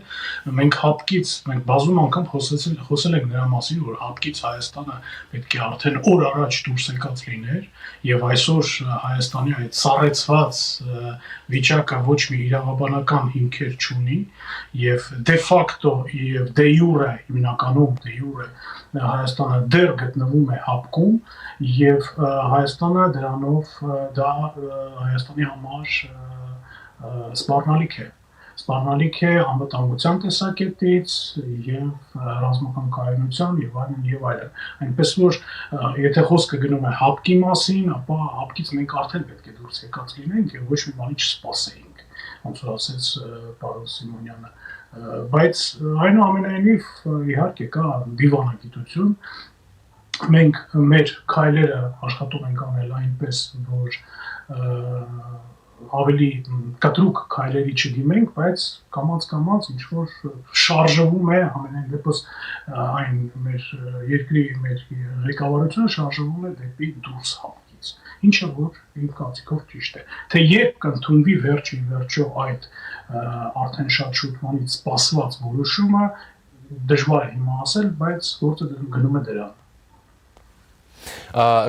Մենք ՀԱՊԿ-ից բազում անգամ խոսել ենք նրա մասին, որ ՀԱՊԿ-ից Հայաստանը պետք է արդեն օր առաջ դուրս եկած լիներ եւ այսօր Հայաստանի այդ սառեցված վիճակը ոչ մի իրավաբանական հիմքեր չունի եւ դե ֆակտո եւ դե յուրե հիմնականում դե յուրե Հայաստանը դեռ գտնվում է ՀԱՊԿ-ում եւ Հայաստանը դրանով դա Հայաստանի համար սպառնալիք է անվտանգության տեսակետից եւ ռազմական կայունության եւ այլն։ Այնպես որ եթե խոսքը գնում է ՀԱՊԿ-ի մասին, ապա ՀԱՊԿ-ից մենք արդեն պետք է դուրս եկած լինենք եւ ոչ մի բանի չսպասեինք, ոնց որ ասեց պարոն Սիմոնյանը։ Բայց այնուամենայնիվ իհարկե կա դիվանագիտություն, մենք մեր քայլերը աշխատում ենք անել այնպես, որ ավելի կտրուկ քայլերի չդիմենք, բայց կամաց ինչ-որ շարժվում է, ամենայն դեպս այն մեր երկրի մեր ղեկավարությունը շարժվում է դեպի դուրս ՀԱՊԿ-ից, ինչը որ իմ կարծիքով ճիշտ է։ Թե երբ կընդունվի վերջին վերջո այդ արդեն շատ շուտվանից սպասված որոշումը, դժվար է հիմա ասել, բայց գործը գնում է դրան։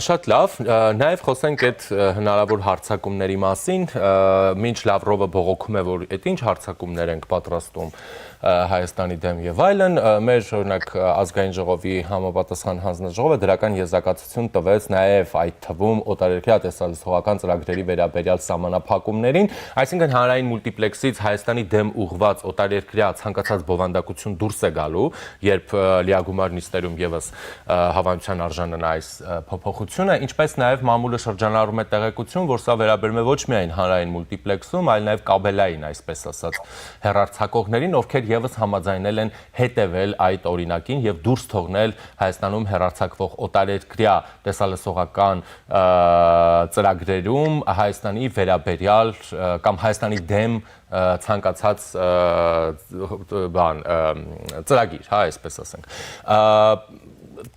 Շատ լավ, նաև խոսենք այդ հնարավոր հարձակումների մասին, մինչ Լավրովը բողոքում է, որ այդ ինչ հարձակումներ ենք պատրաստում Հայաստանի դեմ եւ այլն, մեր օրինակ ազգային ժողովի համապատասխան հանձնաժողովը դրական եզրակացություն տվեց նաև այդ թվում օտարերկրյա տեսահոլովական ծրագրերի վերաբերյալ սահմանափակումներին, այսինքն հանրային մուլտիպլեքսից Հայաստանի դեմ ուղղված օտարերկրյա ցանկացած բովանդակություն դուրս է գալու, երբ լիագումար նիստերում եւս հավանության արժանանա այս փոփոխությունը, ինչպես նաև մամուլը շրջանառում է տեղեկություն, որ սա վերաբերում է ոչ միայն հանրային մուլտիպլեքսում, այլ նաև կաբելային, այսպես ասած, հեռարձակողներին, ովքեր եւս համաձայնել են հետևել այդ օրինակին եւ դուրս թողնել Հայաստանում հեռարձակվող օտարերկրյա տեսալսողական ծրագրերում Հայաստանի վերաբերյալ կամ Հայաստանի դեմ ցանկացած ծրագիր, հա, այսպես ասենք։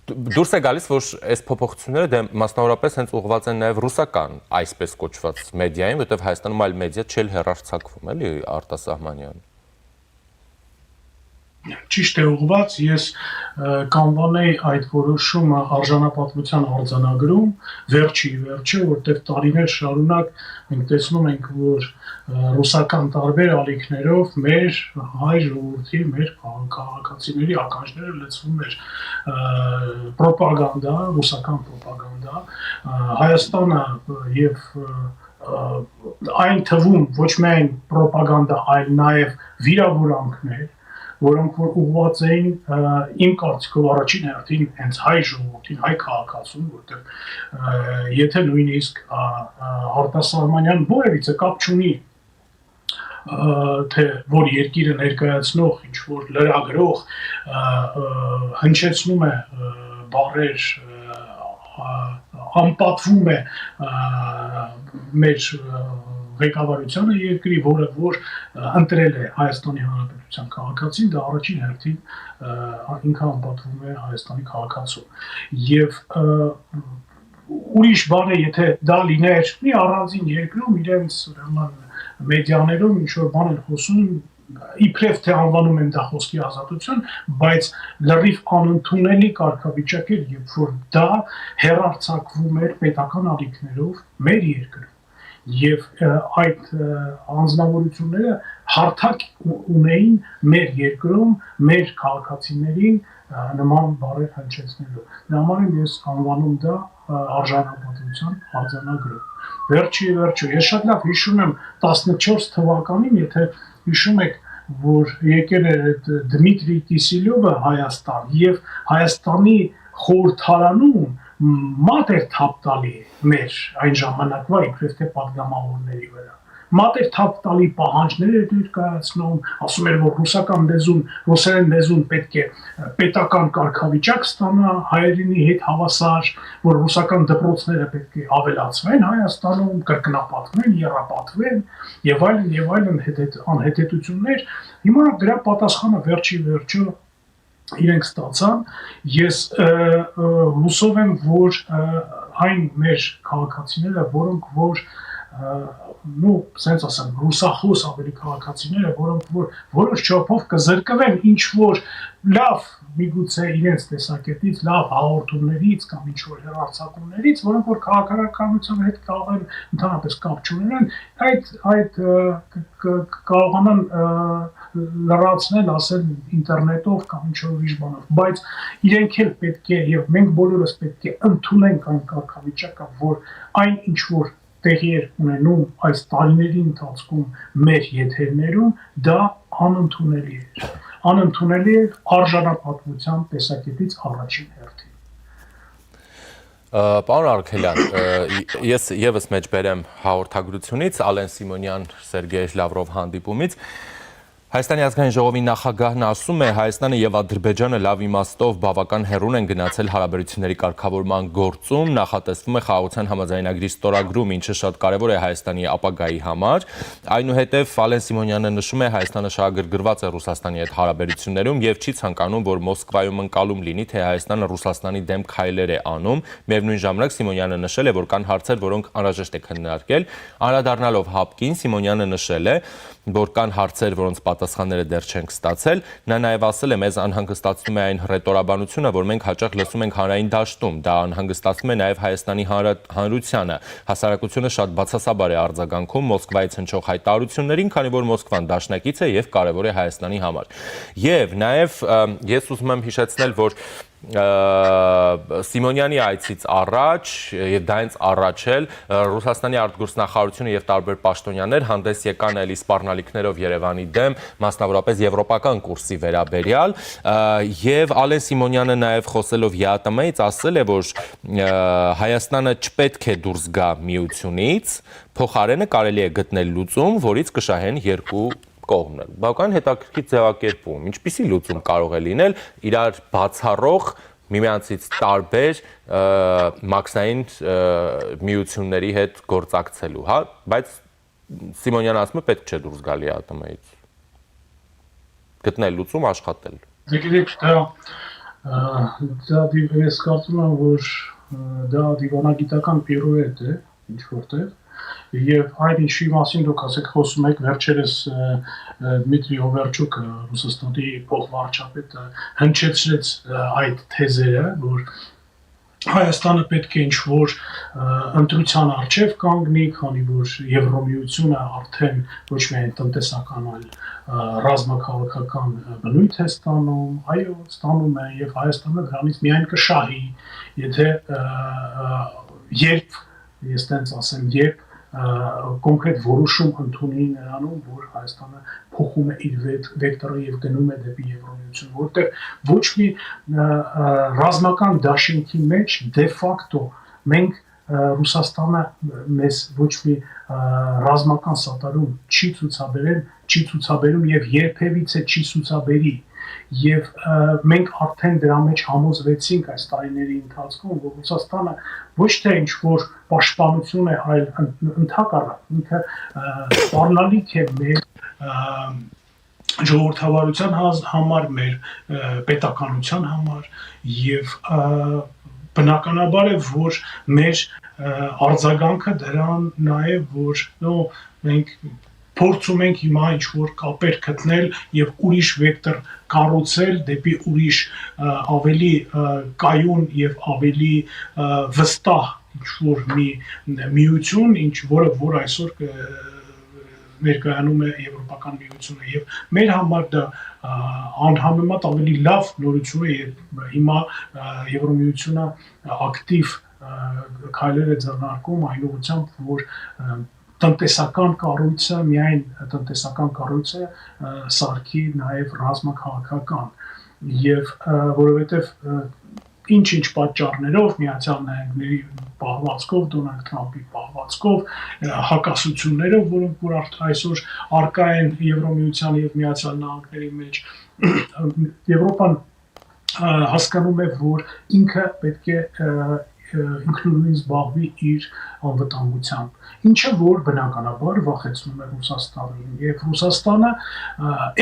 Դուրս է գալիս, որ այս փոփոխությունները մասնավորապես հենց ուղղված են նաև ռուսական այսպես կոչված մեդիային, որտեղ Հայաստանում այլ մեդիա չէլ հեռարձակվում, էլի արտասահմանյան։ Ճիշտ է ուղղված, ես կանվանեի այդ որոշումը արժանապատվության արձանագրում, վերջը, որտեղ տարիներ շարունակ մենք տեսնում ենք, որ ռուսական տարբեր ալիքներով մեր հայ ժողովրդի, մեր քաղաքացիների ականջները լցվում էր պրոպագանդա, ռուսական պրոպագանդա, Հայաստանը եւ այն թվում ոչ միայն պրոպագանդա, այլ նաեւ վիրավորանքներ, որոնք որ ուղղված էին իմ կարծիքով առաջին հերթին հենց հայ ժողովրդին, հայ քաղաքացուն, որտեղ եթե նույնիսկ արտասահմանյան որևիցե կապ չունի թե որ երկիրը ներկայացնող ինչ որ լրագրող հնչեցնում է բառեր անպատվում է մեր ղեկավարությանը երկրի, որը որ ընտրել է Հայաստանի Հանրապետության քաղաքացին, դա առաջին հերթին ինքը անպատվում է Հայաստանի քաղաքացու։ Եվ ուրիշ բան է, եթե դա լիներ մի առանձին երկրում, իրենց ուրեմն մեդիաներում ինչ որ բան են խոսում, իբրև թե անվանում են դա խոսքի ազատություն, բայց լրիվ անընդունելի կարգավիճակ էր, երբ որ դա հեռարձակվում էր պետական ալիքներով մեր երկրում։ Եվ այդ անձնավորությունները հարթակ ունեին մեր երկրում, մեր քաղաքացիներին նման բառեր հնչեցնելու։ Դրա համար ես անվանում դա արժանապատվության արձանագրում։ Վերջի վերջո, ես շատ լավ հիշում եմ 14 թվականին, եթե հիշում եք, որ եկել էր այդ Դմիտրի Կիսելյովը Հայաստան եւ Հայաստանի խորհրդարանում մատ էր թափ տալի մեր այն ժամանակվա իբրև թե падգամավորների վրա։ Մատ էր թափ տալի պահանջներ էր ներկայացնում, ասում էր, որ ռուսերեն լեզուն պետք է պետական կարգավիճակ ստանա, հայերենի հետ հավասար, որ ռուսական դպրոցները պետք է ավելացվեն Հայաստանում, կրկնապատվեն, եռապատվեն եւ այլն անհետեթություններ։ Հիմա դրա պատասխանը վերջի վերջո իրենք ստացան, ես հուսով եմ, որ այն մեր քաղաքացիները, որոնք որ սենց ասեմ, ռուսախոս ավելի քաղաքացիները, որոնք որ որոշ չափով կզրկվեն ինչ որ լավ միգուցե իրենց տեսակետից, լավ հաղորդումներից կամ ինչ որ հեռարձակումներից, որոնք որ քաղաքականության հետ կարող են ընդհանրապես կապ չունենան, այդ կարողանան լրացնել, ասել ինտերնետով կամ ինչ որ ուրիշ բանով, բայց իրենք էլ պետք է եւ մենք բոլորս պետք է ընդունենք այն կարգավիճակը, որ այն ինչ որ տեղի էր ունենում այս տարիների ընթացքում մեր եթերներում, դա անընդունելի էր։ Անընդունելի էր արժանապատվության տեսակետից առաջին հերթին։ Պարոն Արգելյան, ես եւս մեջ բերեմ հաղորդագրությունից Ալեն Սիմոնյան Սերգեյ Լավրով հանդիպումից Հայաստանի ազգային ժողովի նախագահն ասում է Հայաստանը եւ Ադրբեջանը լավ իմաստով բավական հեռուն են գնացել հարաբերությունների կարգավորման գործում, նախատեսվում է խաղաղության համաձայնագրի ստորագրում, ինչը շատ կարեւոր է Հայաստանի ապագայի համար։ Այնուհետև Ալեն Սիմոնյանը նշում է Հայաստանը շահագրգռված է Ռուսաստանի հետ հարաբերություններում եւ չի ցանկանում, որ Մոսկվայում ընկալում լինի, թե Հայաստանը Ռուսաստանի դեմ քայլեր է անում։ Միևնույն ժամանակ Սիմոնյանը նշել է, որ կան հարցեր, որոնք անհրաժեշտ է քննարկել։ Անդրադառնալով ՀԱՊԿ-ին Սիմոնյանը նշել է, որ կան հարցեր, որոնց պատասխանները դեռ չենք ստացել, նա նաև ասել է, մեզ անհանգստացնում է այն հռետորաբանությունը, որ մենք հաճախ լսում ենք հանրային դաշտում, դա անհանգստացնում է նաև Հայաստանի հանրությանը, հասարակությունը շատ բացասաբար է արձագանքում Մոսկվայից հնչող հայտարարություններին, քանի որ Մոսկվան դաշնակից է եւ կարեւոր է Հայաստանի համար։ Եվ նաև ես ուզում եմ հիշեցնել, որ Սիմոնյանի այցից առաջ եւ դա հենց առաջ էլ Ռուսաստանի արտգործնախարարությունը եւ տարբեր պաշտոնյաներ հանդես եկան էլի սպառնալիքներով Երևանի դեմ, մասնավորապես եվրոպական կուրսի վերաբերյալ եւ Ալեն Սիմոնյանը նաեւ խոսելով ԵԱՏՄ-ից ասել է, որ Հայաստանը չպետք է դուրս գա միությունից, փոխարենը կարելի է գտնել լուծում, որից կշահեն երկու կողմն։ Բավական հետաքրքիր ձևակերպում, ինչպիսի լուծում կարող է լինել իրար բացառող միմյանցից տարբեր մաքսային միությունների հետ գործակցելու, հա, բայց Սիմոնյանը ասում է պետք չէ դուրս գալ ԵԱՏՄ-ից։ Գտնել լուծում, աշխատել։ Գիտեք, դա ես կարծում եմ, որ դա դիվանագիտական պիրուետ է, ինչ որտեղ Եվ այն ինչի մասին դուք ասեք խոսում եք վերջերս Դմիտրի Օվերչուկը Ռուսաստանի փոխվարչապետը հնչեցրեց այդ թեզերը, որ Հայաստանը պետք է ինչ-որ ընտրության առջև կանգնի, քանի որ Եվրոմիությունը արդեն ոչ միայն տնտեսական, այլ ռազմաքաղաքական բնույթ է ստանում, այո, ստանում է եւ Հայաստանը դրանից միայն կշահի, եթե երբ ես տենց ասեմ, երբ կոնկրետ որոշում ընդունի նրանում, որ Հայաստանը փոխում է իր վեկտորը եւ գնում է դեպի Եվրոմիություն, որտեղ ոչ մի ռազմական դաշինքի մեջ դե ֆակտո մենք Ռուսաստանը մեզ ոչ մի ռազմական սատարում չի ցուցաբերում եւ երբևիցե չի ցուցաբերի եւ մենք արդեն դրա մեջ համոզվեցինք այս տարիների ընթացքում, որ Ռուսաստանը ոչ թե ինչ որ պաշտպանություն է, այլ ընդհակառակ ինքը սպառնալիք է մեր ժողովրդավարության համար, մեր պետականության համար եւ բնականաբար է, որ մեր արձագանքը դրան նաեւ որ մենք փորձում ենք հիմա ինչ-որ կապեր գտնել եւ ուրիշ վեկտոր կառուցել դեպի ուրիշ ավելի կայուն եւ ավելի վստահ ինչ-որ մի միություն, որ այսօր ներկայանում է Եվրոպական միությունը եւ մեր համար դա անհամեմատ ավելի լավ նորություն է եւ հիմա Եվրոմիությունը ակտիվ քայլեր է ձեռնարկում այն ուղղությամբ որ տնտեսական կառույցը միայն տնտեսական կառույցը սարքի նաեւ ռազմաքաղաքական եւ որովհետեւ ինչ պատճառներով Միացյալ Նահանգների պահվածքով Դոնալդ Թրամփի պահվածքով հակասություններով որոնք որ այսօր արկա են Եվրոմիության եւ Միացյալ Նահանգների մեջ Եվրոպան հասկանում է որ ինքը պետք է ինքնուրույն զբաղվի իր անվտանգությամբ ինչը որ բնականաբար վախեցնում է Ռուսաստանին եւ Ռուսաստանը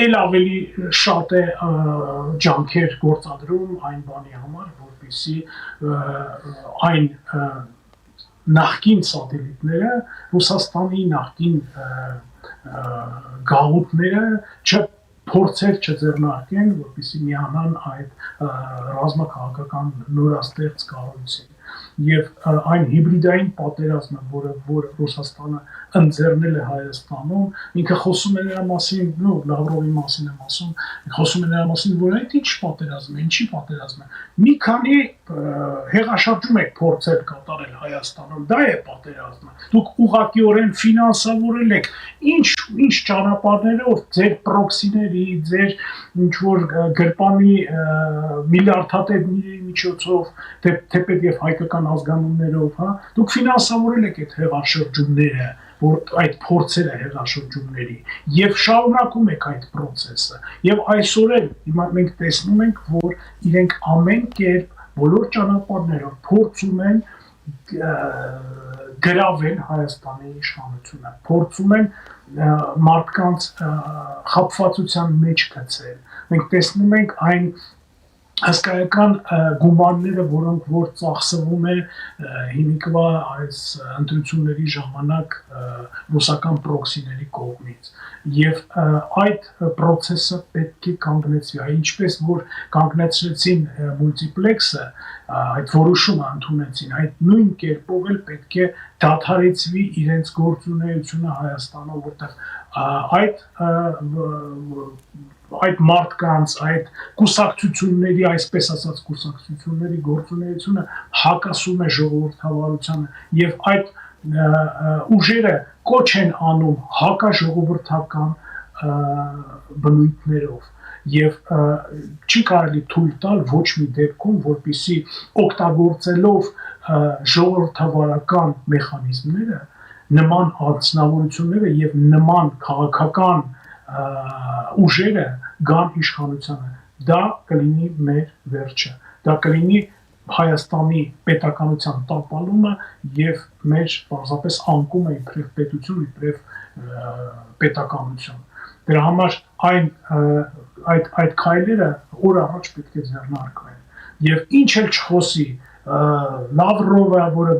ել ավելի շատ է ջանքեր գործադրում այն բանի համար որպեսզի այն նախկին սատելիտները Ռուսաստանի նախկին գաղութները փորձեր չձեռնարկեն որպեսզի միանան այդ ռազմաքաղաքական նորաստեղծ կառույցին եւ այն հիբրիդային պատերազմը, որ Ռուսաստանը ընձեռնել է Հայաստանում, ինքը խոսում է նրա մասին, Լավրովի մասին եմ ասում, խոսում է նրա մասին, որ այդ ինչ պատերազմ է, ինչի պատերազմ է։ Մի քանի հեղաշրջում եք փորձել կատարել Հայաստանում, դա է պատերազմը։ Դուք ուղղակիորեն ֆինանսավորել եք ինչ ճանապարհներով ձեր պրոքսիների, ձեր ինչ որ գրպանի միլիարդատերների միջոցով, թեպետ եւ հայկական ազգանուններով, հա, դուք ֆինանսավորել եք այդ հեղաշրջումները, որ այդ փորձերը հեղաշրջումների եւ շարունակում եք այդ process-ը եւ այսօր էլ հիմա մենք տեսնում ենք որ իրենք ամեն կերպ բոլոր ճանապարհներով փորձում են գրավել Հայաստանի իշխանությունը փորձում են մարդկանց խաբվածության մեջ գցել մենք տեսնում ենք այն հսկայական գումարները, որոնք որ ծախսվում է հիմիկվա այս ընտրությունների ժամանակ ռուսական պրոքսիների կողմից եւ այդ process-ը պետք է կանգնեցվի, ինչպես որ կանգնեցրեցին մուլտիպլեքսը, այդ որոշումը ընդունեցին, այդ նույն կերպով էլ պետք է դադարեցվի իրենց գործունեությունը Հայաստանում, որտեղ այդ մարդկանց, այդ կուսակցությունների, այսպես ասած կուսակցությունների գործունեությունը հակասում է ժողովրդավարությանը եւ այդ ուժերը կոչ են անում հակաժողովրդական բնույթներով եւ չի կարելի թույլ տալ ոչ մի դեպքում որպեսզի օգտագործելով ժողովրդավարական մեխանիզմները նման անձնավորությունները եւ նման քաղաքական ուժերը գան իշխանությանը դա կլինի մեր վերջը դա կլինի Հայաստանի պետականության տապալումը եւ մեր պարզապես անկումը իբրև պետություն իբրև պետականություն դրա համար այդ քայլերը օր առաջ պետք է ձեռնարկվեն եւ ինչ էլ չխոսի Լավրովը որը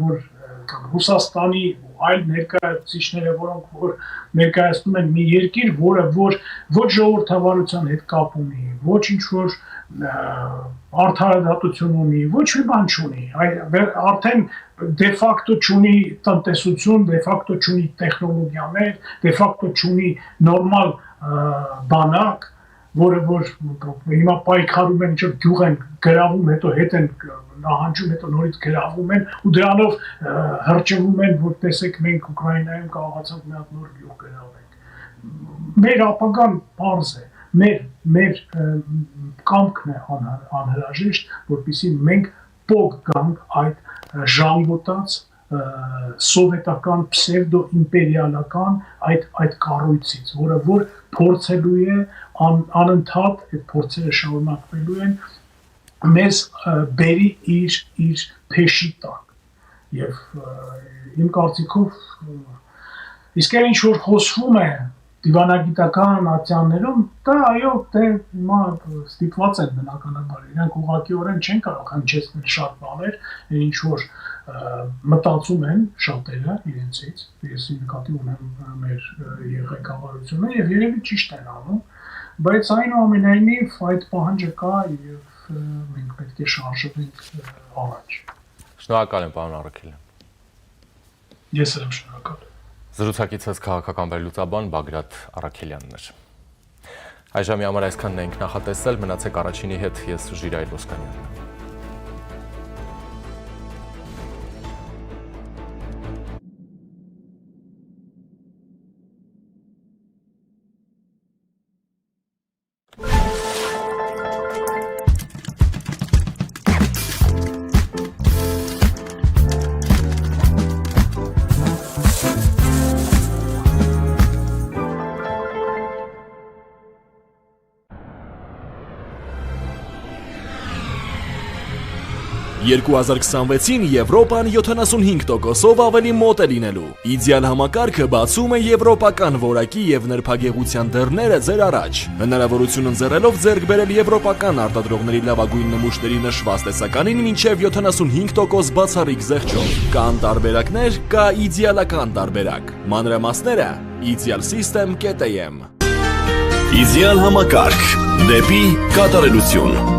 Ռուսաստանի այլ ներկայացուցիչները, որոնք որ ներկայացնում են մի երկիր, որը ոչ ժողովրդավարության հետ կապ ունի, ոչ ինչ-որ արդարադատություն ունի, ոչ մի բան չունի, արդեն դե ֆակտո չունի տնտեսություն, դե ֆակտո չունի տեխնոլոգիաներ, դե ֆակտո չունի նորմալ բանակ, որը որ հիմա պայքարում են, ինչ-որ գյուղ են գրավում, հետո հետ են նահանջում, հետո նորից գրավում են ու դրանով հրճվում են, որ տեսեք մենք Ուկրաինայում կարողացանք մի հատ նոր գյուղ գրավենք։ Մեր ապագան պարզ է, մեր կամքն է անհրաժեշտ, որպեսզի մենք փոք գանք այդ ժանգոտած սովետական պսևդո-իմպերիալական այդ կառույցից, որը որ փորձելու է անընդհատ այդ փորձերը շարունակվելու են մեզ բերի իր փեշի տակ եւ իմ կարծիքով իսկ ինչ որ խոսվում է դիվանագիտական ատյաններում դա այո դե հիմա ստիպված են բնականաբար իրանք ուղղակիորեն չեն կարող հնչեցնել շատ բաներ ինչ որ մտածում են շատերը իրենցից, ես նկատի ունեմ մեր ղեկավարությունը եւ երևի ճիշտ են անում, բայց այնուամենայնիվ այդ պահանջը կա եւ մենք պետք է շարժվենք առաջ։ Շնորհակալ եմ, պարոն Առաքելյան։ Ես եմ շնորհակալ։ Զրուցակիցս քաղաքական վերլուծաբան Բագրատ Առաքելյանն էր։ Այժմի համար այսքանն ենք նախատեսել, մնացեք առաջինի հետ, ես Ժիրայր Ոսկանյանն եմ։ «2026-ին Եվրոպան 75%-ով ավելի մոտ է լինելու։ Իդեալ համակարգը բացում է եվրոպական որակի եւ նրբագեղության դռները ձեր առաջ։ Հնարավորություն ընձեռելով ձեռք բերել եվրոպական արտադրողների լավագույն նմուշների նշված տեսականին մինչեւ 75% բացառիկ զեղչով։ Կան տարբերակներ, կա իդեալական տարբերակ։ Մանրամասները idealsystem.am։ Իդեալ համակարգ դեպի կատարելություն։